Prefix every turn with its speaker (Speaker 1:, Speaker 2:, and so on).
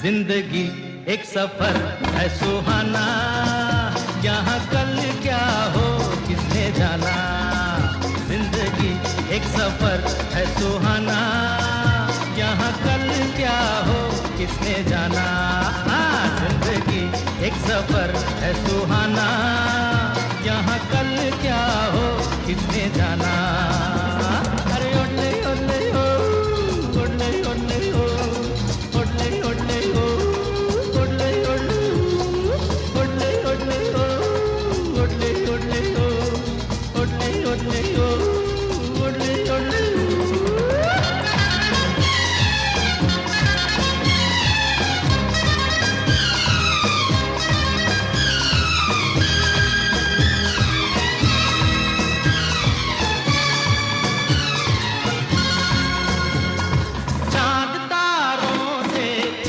Speaker 1: जिंदगी एक सफर है सुहाना, यहाँ कल क्या हो किसने जाना। जिंदगी एक सफर है सुहाना, यहाँ कल क्या हो किसने जाना। जिंदगी एक सफर है सुहाना, यहाँ कल क्या हो